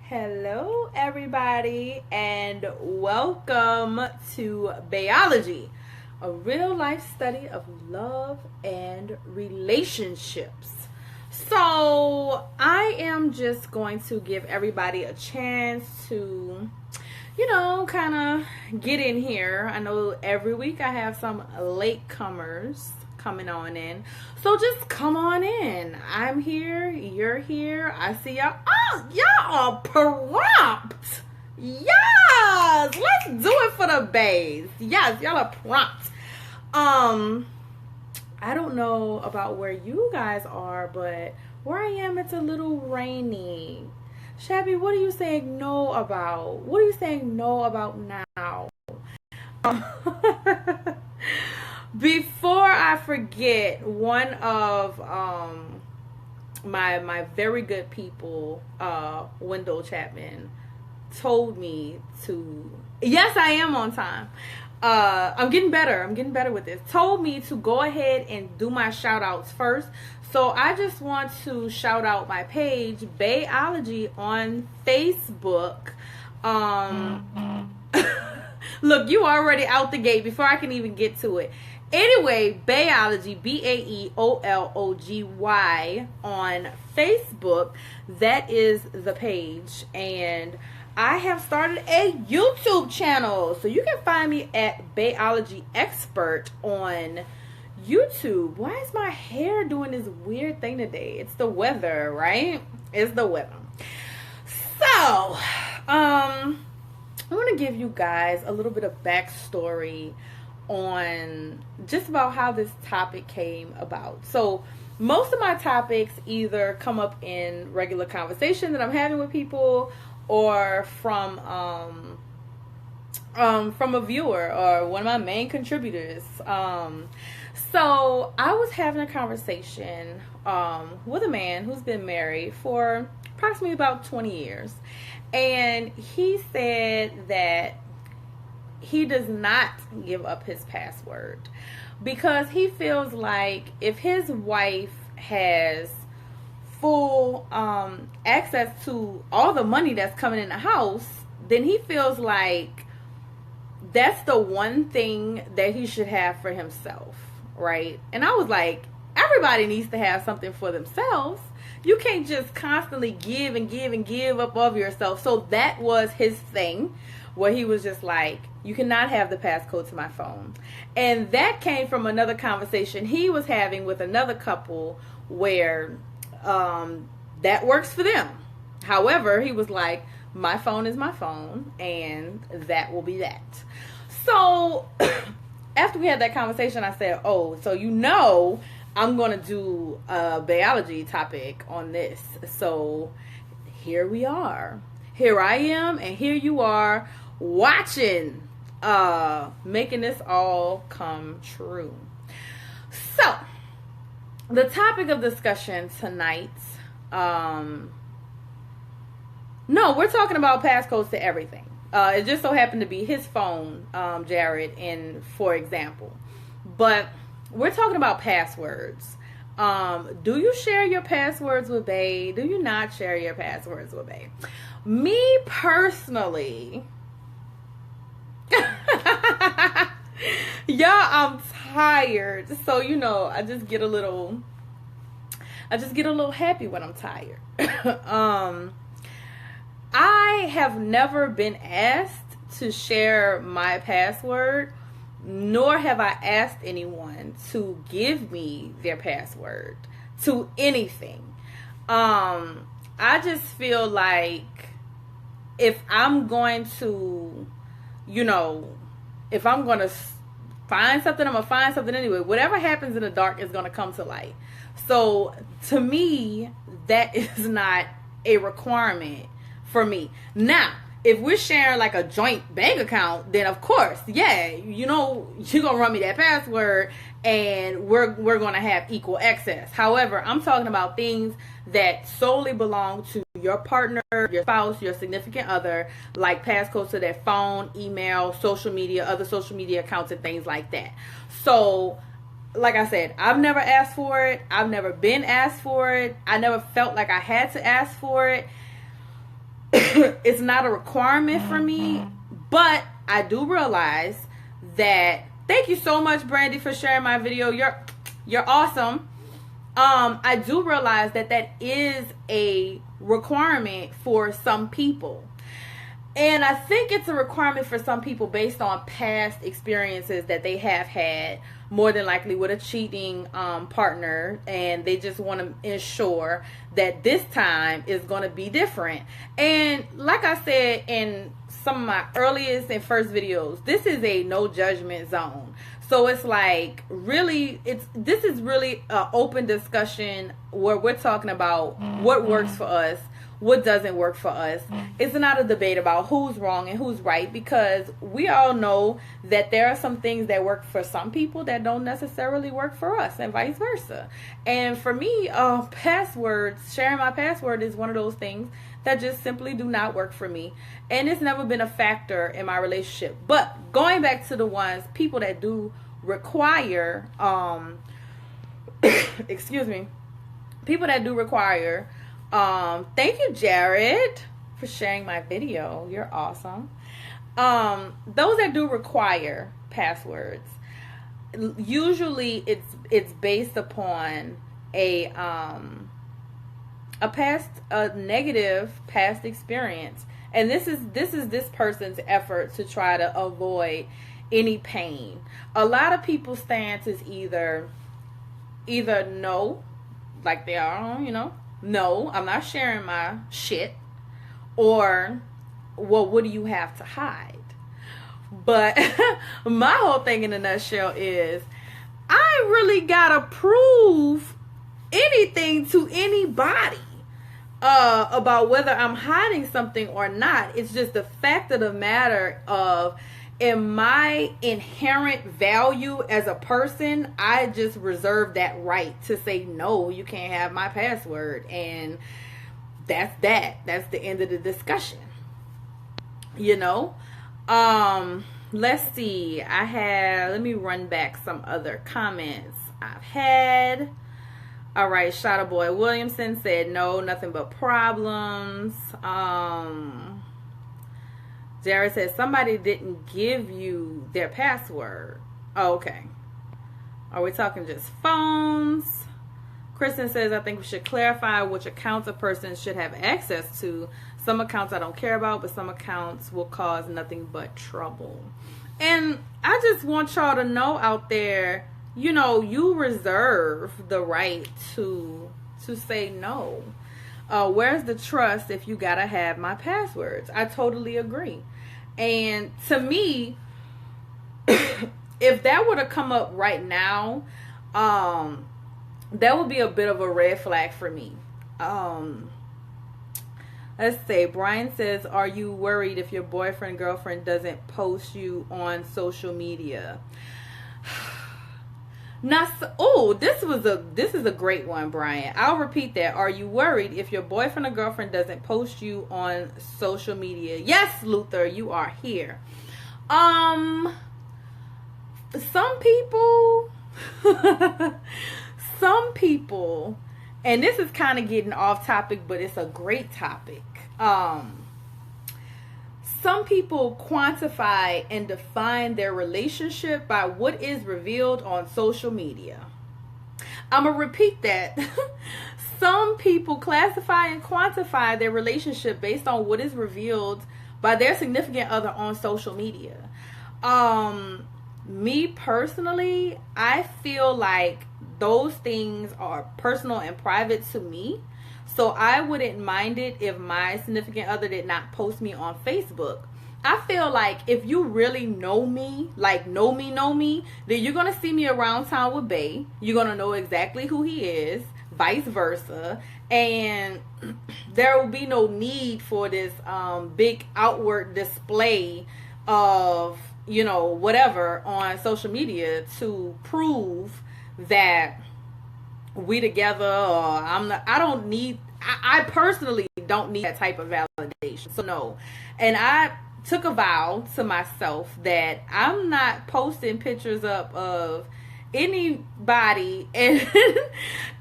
Hello, everybody, and welcome to Biology, a real life study of love and relationships. So, I am just going to give everybody a chance to, kind of get in here. I know every week I have some latecomers coming on in. So just come on in. I'm here. You're here. I see y'all. Oh, y'all are prompt. Yes. Let's do it for the bays. Yes, y'all are prompt. I don't know about where you guys are, but where I am, it's a little rainy. Shabby, what are you saying no about? What are you saying no about now? Before I forget, one of my very good people, Wendell Chapman, told me to. Yes, I am on time. I'm getting better. I'm getting better with this. Told me to go ahead and do my shout outs first. So I just want to shout out my page, Bayology, on Facebook. Look, you already out the gate before I can even get to it. Anyway, Bayology, Baeology on Facebook. That is the page. And I have started a YouTube channel. So you can find me at Bayology Expert on YouTube. Why is my hair doing this weird thing today? It's the weather, right? It's the weather. So, I want to give you guys a little bit of backstory on just about how this topic came about. So most of my topics either come up in regular conversation that I'm having with people or from a viewer or one of my main contributors. So I was having a conversation with a man who's been married for approximately about 20 years. And he said that he does not give up his password because he feels like if his wife has full access to all the money that's coming in the house, then he feels like that's the one thing that he should have for himself, right? And I was like, everybody needs to have something for themselves. You can't just constantly give and give and give up of yourself. So that was his thing, where he was just like, you cannot have the passcode to my phone. And that came from another conversation he was having with another couple where that works for them. However, he was like, my phone is my phone, and that will be that. So after we had that conversation, I said, oh, so I'm going to do a biology topic on this. So here we are. Here I am, and here you are watching, making this all come true. So the topic of discussion tonight, no, we're talking about passcodes to everything. It just so happened to be his phone, Jared, for example. But we're talking about passwords. Do you share your passwords with Bae? Do you not share your passwords with Bae? Me personally, y'all, I'm tired. So, I just get a little happy when I'm tired. I have never been asked to share my password, nor have I asked anyone to give me their password to anything. I just feel like if I'm going to, if I'm going to find something, I'm going to find something anyway. Whatever happens in the dark is going to come to light. So to me, that is not a requirement for me. Now, if we're sharing like a joint bank account, then of course, yeah, you're gonna run me that password and we're gonna have equal access. However, I'm talking about things that solely belong to your partner, your spouse, your significant other, like passcodes to their phone, email, social media, other social media accounts, and things like that. So, like I said, I've never asked for it. I've never been asked for it. I never felt like I had to ask for it. it's not a requirement for me, but I do realize that, thank you so much, Brandy, for sharing my video. You're awesome. I do realize that that is a requirement for some people. And I think it's a requirement for some people based on past experiences that they have had, more than likely with a cheating partner, and they just want to ensure that this time is going to be different. And like I said in some of my earliest and first videos, this is a no judgment zone. So it's like, really, this is really an open discussion where we're talking about what works for us, what doesn't work for us. It's not a debate about who's wrong and who's right, because we all know that there are some things that work for some people that don't necessarily work for us, and vice versa. And for me, passwords, sharing my password is one of those things that just simply do not work for me. And it's never been a factor in my relationship. But going back to the ones, people that do require, excuse me, people that do require, thank you, Jared, for sharing my video. You're awesome. Those that do require passwords, usually it's based upon a negative past experience, and this is this person's effort to try to avoid any pain. A lot of people's stance is either no, like they are, no, I'm not sharing my shit, or, well, what do you have to hide? But my whole thing in a nutshell is, I ain't really gotta prove anything to anybody about whether I'm hiding something or not. It's just the fact of the matter of, in my inherent value as a person, I just reserve that right to say, no, you can't have my password. And that's that. That's the end of the discussion. Let's see. Let me run back some other comments I've had. All right, Shada Boy Williamson said, no, nothing but problems. Jared says, somebody didn't give you their password. Oh, okay. Are we talking just phones? Kristen says, I think we should clarify which accounts a person should have access to. Some accounts I don't care about, but some accounts will cause nothing but trouble. And I just want y'all to know out there, you reserve the right to say no. Where's the trust if you gotta have my passwords? I totally agree. And to me, if that were to come up right now, that would be a bit of a red flag for me. Let's say Brian says, are you worried if your boyfriend, girlfriend doesn't post you on social media? This is a great one, Brian. I'll repeat that. Are you worried if your boyfriend or girlfriend doesn't post you on social media? Yes, Luther, you are here. Some people, and this is kind of getting off topic, but it's a great topic. Some people quantify and define their relationship by what is revealed on social media. I'm going to repeat that. Some people classify and quantify their relationship based on what is revealed by their significant other on social media. Me personally, I feel like those things are personal and private to me. So I wouldn't mind it if my significant other did not post me on Facebook. I feel like if you really know me, like know me, then you're going to see me around town with Bae. You're going to know exactly who he is, vice versa. And there will be no need for this big outward display of, whatever on social media to prove that we together, or I personally don't need that type of validation. So no. And I took a vow to myself that I'm not posting pictures up of anybody and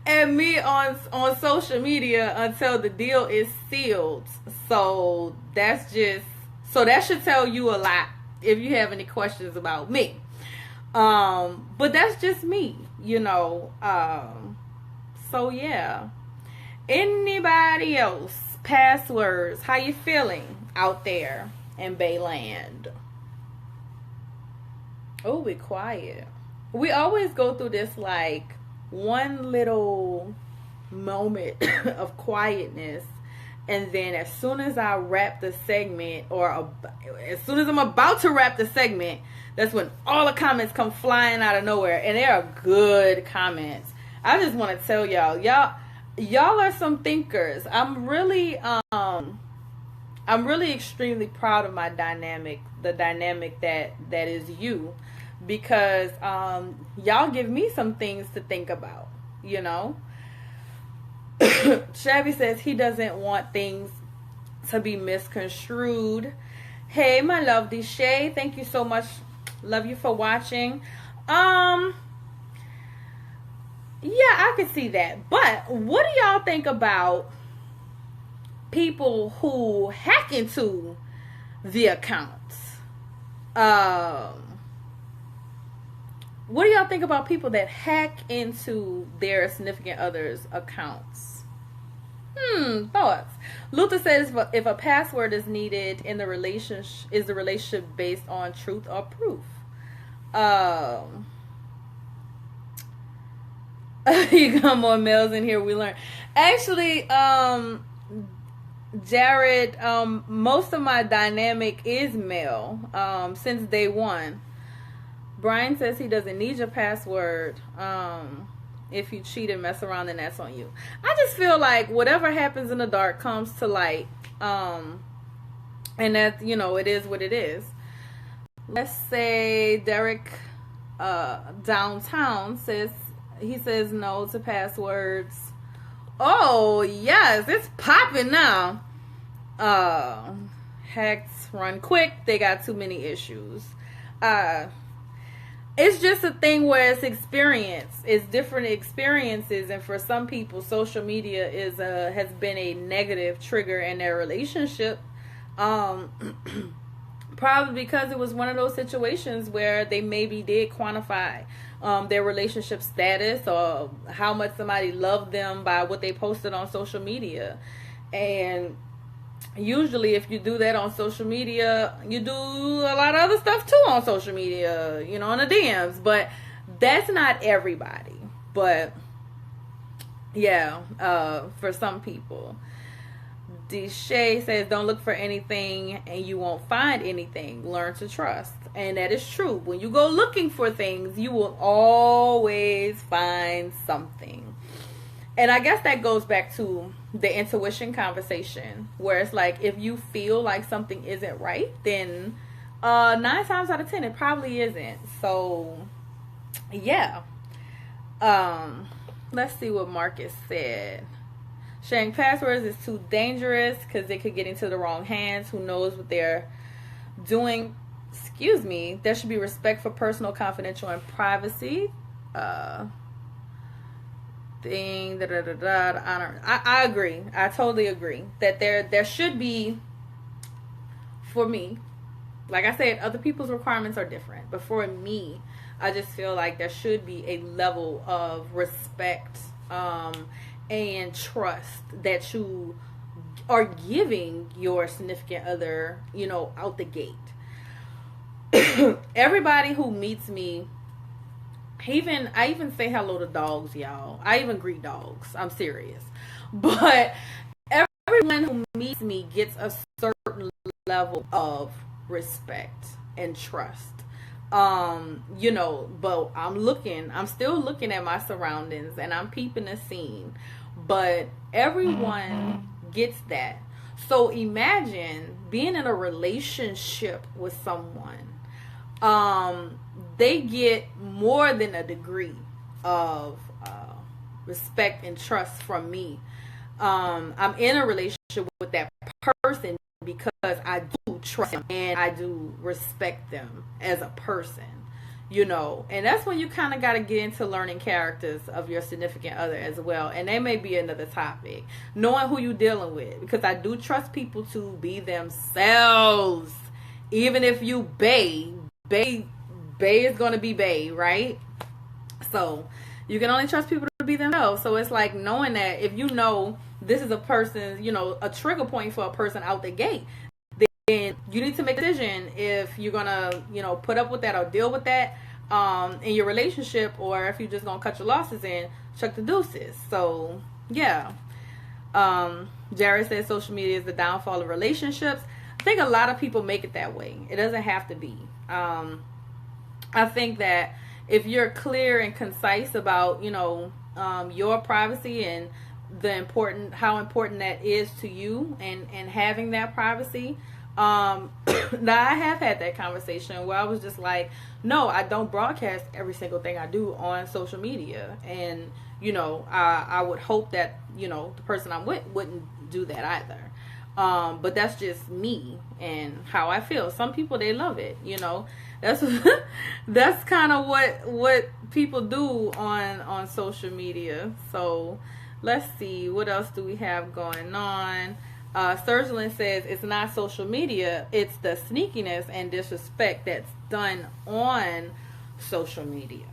and me on social media until the deal is sealed. So that's just that should tell you a lot if you have any questions about me. But that's just me, you know. So yeah. Anybody else? Passwords. How you feeling out there in Bayland? Oh, we quiet. We always go through this like one little moment of quietness, and then as soon as I wrap the segment, or as soon as I'm about to wrap the segment, that's when all the comments come flying out of nowhere, and they are good comments. I just want to tell y'all are some thinkers. I'm really extremely proud of my dynamic, the dynamic that is you, because y'all give me some things to think about, you know. Shabby says he doesn't want things to be misconstrued. Hey, my love, Deshay, thank you so much. Love you for watching. Yeah, I could see that. But what do y'all think about people who hack into the accounts? What do y'all think about people that hack into their significant other's accounts? Thoughts. Luther says if a password is needed in the relationship, is the relationship based on truth or proof? You got more males in here, we learn. Actually, Jared, most of my dynamic is male, since day one. Brian says he doesn't need your password. If you cheat and mess around, then that's on you. I just feel like whatever happens in the dark comes to light. And that, you know, it is what it is. Let's say Derek downtown says, he says no to passwords. Oh, yes, it's popping now. Hacks run quick. They got too many issues. It's just a thing where it's experience. It's different experiences, and for some people, social media has been a negative trigger in their relationship. Probably because it was one of those situations where they maybe did quantify their relationship status or how much somebody loved them by what they posted on social media. And usually if you do that on social media, you do a lot of other stuff too on social media, you know, in the DMs. But that's not everybody. But yeah, for some people. Deshay says, don't look for anything and you won't find anything. Learn to trust. And that is true. When you go looking for things, you will always find something. And I guess that goes back to the intuition conversation, where it's like, if you feel like something isn't right, then 9 times out of 10, it probably isn't. So, yeah. Let's see what Marcus said. Sharing passwords is too dangerous because they could get into the wrong hands. Who knows what they're doing? Excuse me. There should be respect for personal, confidential, and privacy. Honor. I agree. I totally agree that there should be. For me, like I said, other people's requirements are different, but for me, I just feel like there should be a level of respect and trust that you are giving your significant other, you know, out the gate. Everybody who meets me, I even say hello to dogs, y'all. I even greet dogs. I'm serious. But everyone who meets me gets a certain level of respect and trust. You know, but I'm still looking at my surroundings and I'm peeping the scene. But everyone gets that. So imagine being in a relationship with someone. They get more than a degree of respect and trust from me. I'm in a relationship with that person because I do trust them and I do respect them as a person. And that's when you kind of got to get into learning characters of your significant other as well. And that may be another topic, knowing who you're dealing with, because I do trust people to be themselves. Even if you bae is going to be bae, right? So you can only trust people to be themselves. So it's like knowing that if you know this is a person, a trigger point for a person out the gate, then you need to make a decision if you're gonna, put up with that or deal with that in your relationship, or if you're just gonna cut your losses and chuck the deuces. So yeah. Jared says social media is the downfall of relationships. I think a lot of people make it that way. It doesn't have to be. I think that if you're clear and concise about, your privacy and how important that is to you, and having that privacy. Now I have had that conversation where I was just like, no, I don't broadcast every single thing I do on social media. And, I would hope that, the person I'm with wouldn't do that either. But that's just me and how I feel. Some people, they love it, That's that's kind of what people do on social media. So let's see, what else do we have going on? Surgeon says it's not social media, it's the sneakiness and disrespect that's done on social media.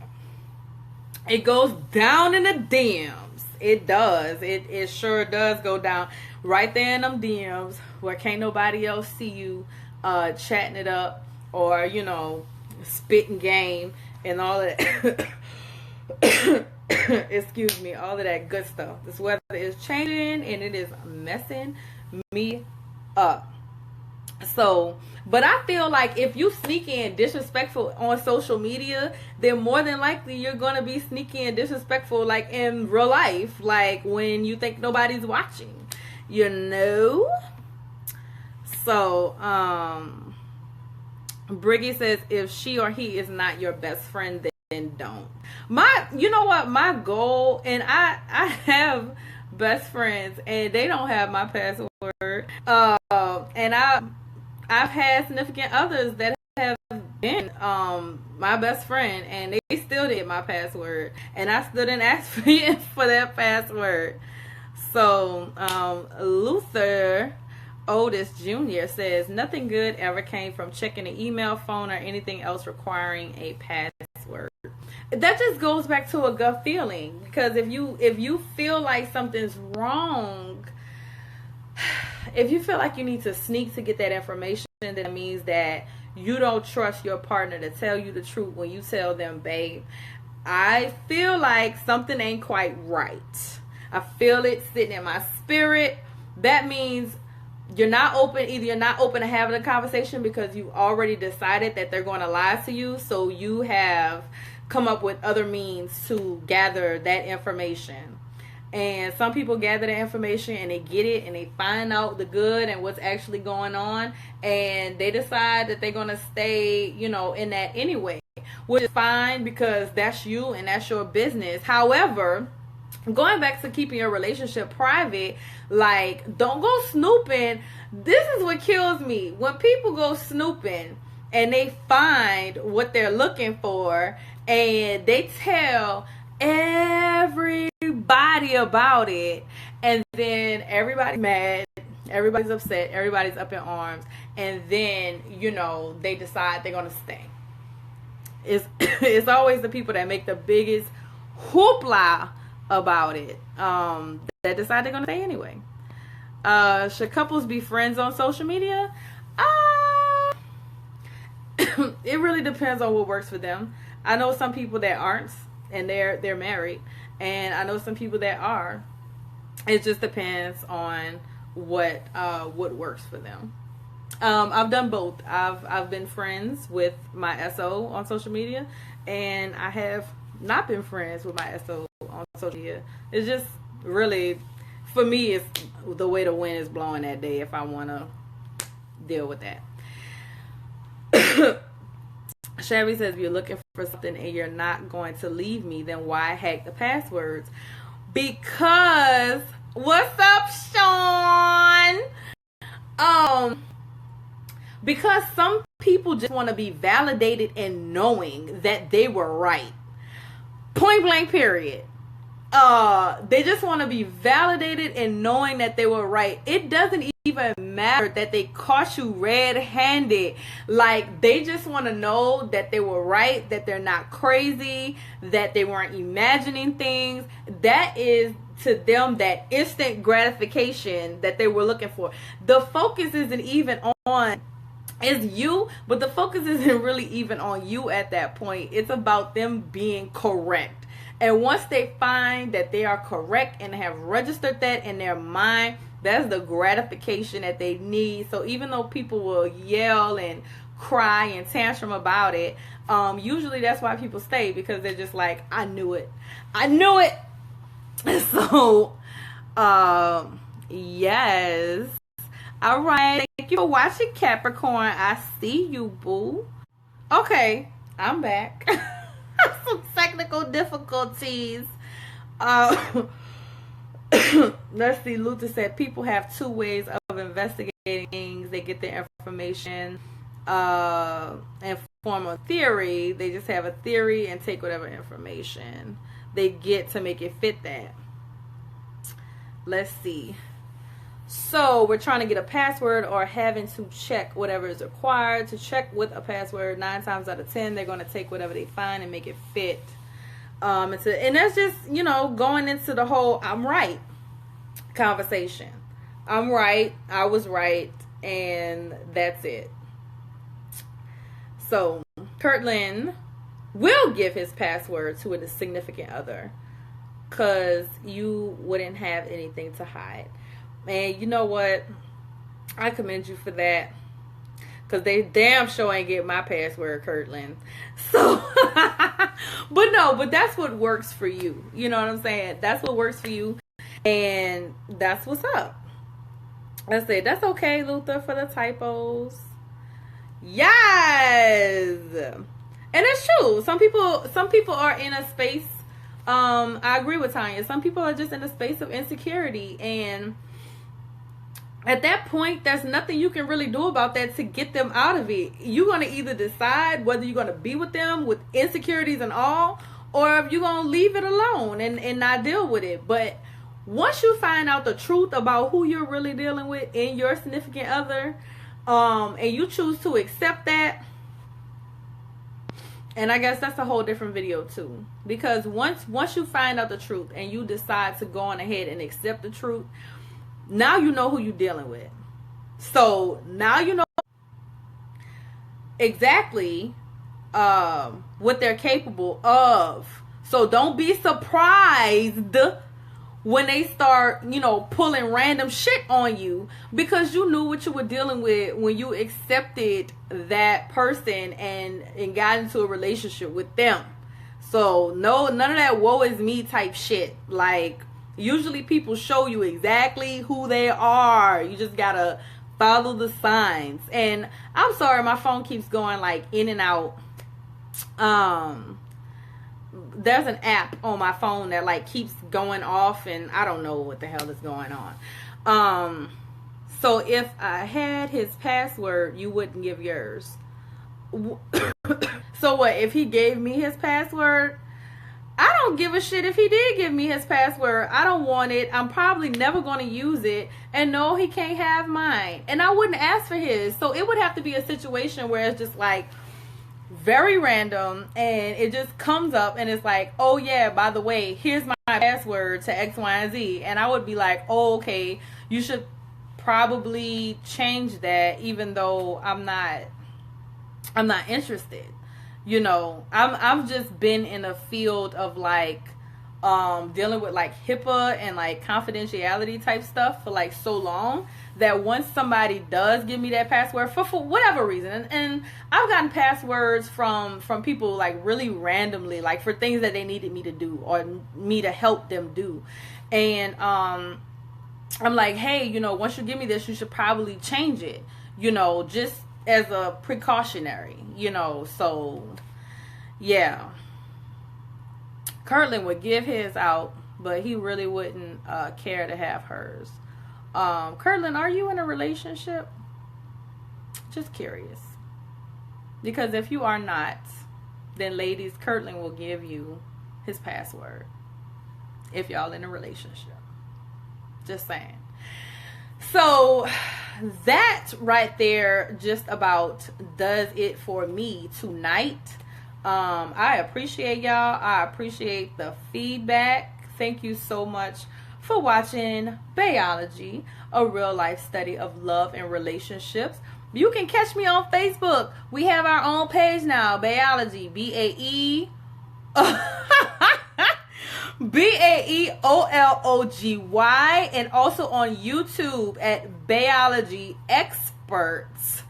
It goes down in the DMs. It does. It sure does go down right there in them DMs where can't nobody else see you chatting it up, or spitting game and all of that. Excuse me, all of that good stuff. This weather is changing and it is messing me up. So, but I feel like if you sneaky and disrespectful on social media, then more than likely you're gonna be sneaky and disrespectful like in real life, like when you think nobody's watching, So, Briggy says if she or he is not your best friend, then don't. My goal, and I have best friends and they don't have my password. And I've had significant others that have been my best friend and they still didn't get my password, and I still didn't ask for that password. So Luther Otis Jr. says nothing good ever came from checking an email, phone, or anything else requiring a password. That just goes back to a gut feeling, because if you feel like something's wrong, if you feel like you need to sneak to get that information, then it means that you don't trust your partner to tell you the truth when you tell them, babe, I feel like something ain't quite right. I feel it sitting in my spirit. That means you're not open. Either you're not open to having a conversation because you already decided that they're going to lie to you, so you have come up with other means to gather that information. And some people gather the information and they get it and they find out the good and what's actually going on, and they decide that they're going to stay, in that anyway, which is fine because that's you and that's your business. However, going back to keeping your relationship private, like, don't go snooping. This is what kills me. When people go snooping and they find what they're looking for and they tell everybody about it, and then everybody's mad, everybody's upset, everybody's up in arms, and then, they decide they're going to stay. It's always the people that make the biggest hoopla about it that decide they're gonna stay anyway. Should couples be friends on social media? It really depends on what works for them. I know some people that aren't, and they're married, and I know some people that are. It just depends on what works for them. I've done both. I've been friends with my SO on social media, and I have not been friends with my SO on social media. It's just really, for me, it's the way the wind is blowing that day if I want to deal with that. Sherry says, if you're looking for something and you're not going to leave me, then why hack the passwords? Because, what's up, Sean? because some people just want to be validated in knowing that they were right. Point blank, period. They just want to be validated in knowing that they were right. It doesn't even matter that they caught you red-handed. Like, they just want to know that they were right, that they're not crazy, that they weren't imagining things. That is, to them, that instant gratification that they were looking for. The focus isn't even on is you, but the focus isn't really even on you at that point. It's about them being correct. And once they find that they are correct and have registered that in their mind, that's the gratification that they need. So even though people will yell and cry and tantrum about it, usually that's why people stay, because they're just like, I knew it. I knew it. So, yes. All right. Thank you for watching, Capricorn. I see you, boo. Okay. I'm back. Some technical difficulties. Let's see. Luther said people have two ways of investigating things. They get their information and form a theory. They just have a theory and take whatever information they get to make it fit that. Let's see. So we're trying to get a password or having to check whatever is required to check with a password. 9 times out of 10, they're going to take whatever they find and make it fit. And that's just, going into the whole I'm right conversation. I'm right. I was right. And that's it. So Kirtland will give his password to a significant other because you wouldn't have anything to hide. And you know what? I commend you for that. Because they damn sure ain't get my password, Kirtland. So, but that's what works for you. You know what I'm saying? That's what works for you. And that's what's up. I say, that's okay, Luther, for the typos. Yes! And it's true. Some people are in a space, I agree with Tanya. Some people are just in a space of insecurity, and at that point, there's nothing you can really do about that to get them out of it. You're going to either decide whether you're going to be with them with insecurities and all, or if you're going to leave it alone and not deal with it. But once you find out the truth about who you're really dealing with in your significant other, and you choose to accept that, and I guess that's a whole different video too. Because once you find out the truth and you decide to go on ahead and accept the truth, now you know who you're dealing with. So now you know exactly what they're capable of. So don't be surprised when they start, pulling random shit on you, because you knew what you were dealing with when you accepted that person and got into a relationship with them. So no, none of that woe is me type shit. Like, usually people show you exactly who they are. You just gotta follow the signs. And I'm sorry, my phone keeps going like in and out. There's an app on my phone that like keeps going off, and I don't know what the hell is going on. So if I had his password, you wouldn't give yours. So what if he gave me his password? I don't give a shit if he did give me his password. I don't want it. I'm probably never going to use it. And no, he can't have mine. And I wouldn't ask for his. So it would have to be a situation where it's just like very random, and it just comes up and it's like, oh yeah, by the way, here's my password to X, Y, and Z. And I would be like, oh, okay, you should probably change that, even though I'm not interested. I've just been in a field of like dealing with like HIPAA and like confidentiality type stuff for like so long that once somebody does give me that password for whatever reason, and I've gotten passwords from people like really randomly, like for things that they needed me to do or me to help them do, and I'm like, hey, once you give me this, you should probably change it, just as a precautionary, so yeah. Kirtland would give his out, but he really wouldn't care to have hers. Kirtland, are you in a relationship? Just curious. Because if you are not, then ladies, Kirtland will give you his password if y'all in a relationship. Just saying. So that right there just about does it for me tonight. I appreciate y'all. I appreciate the feedback. Thank you so much for watching Bayology, a real life study of love and relationships. You can catch me on Facebook. We have our own page now, Bayology, BAE. BAEOLOGY, and also on YouTube at Bayology Experts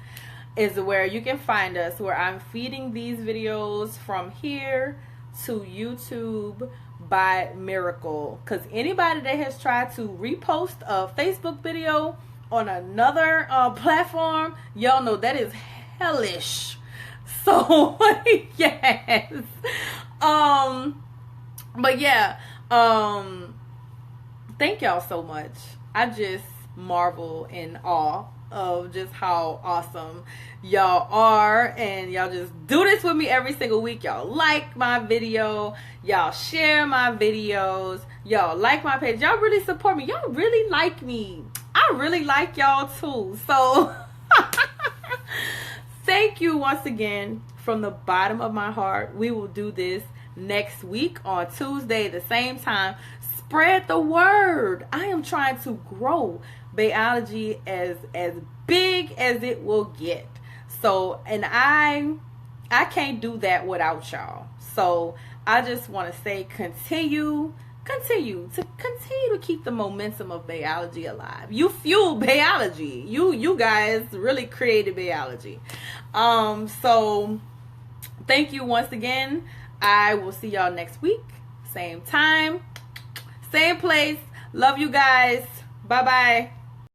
is where you can find us, where I'm feeding these videos from here to YouTube by miracle. Because anybody that has tried to repost a Facebook video on another platform, y'all know that is hellish. So yes. But yeah, thank y'all so much. I just marvel in awe of just how awesome y'all are, and y'all just do this with me every single week. Y'all like my video, y'all share my videos, y'all like my page, y'all really support me, y'all really like me. I really like y'all too. So thank you once again from the bottom of my heart. We will do this next week on Tuesday, the same time. Spread the word. I am trying to grow Bayology as big as it will get. So, and I can't do that without y'all. So I just want to say continue to keep the momentum of Bayology alive. You fuel Bayology. You guys really created Bayology. So thank you once again. I will see y'all next week. Same time, same place. Love you guys. Bye-bye.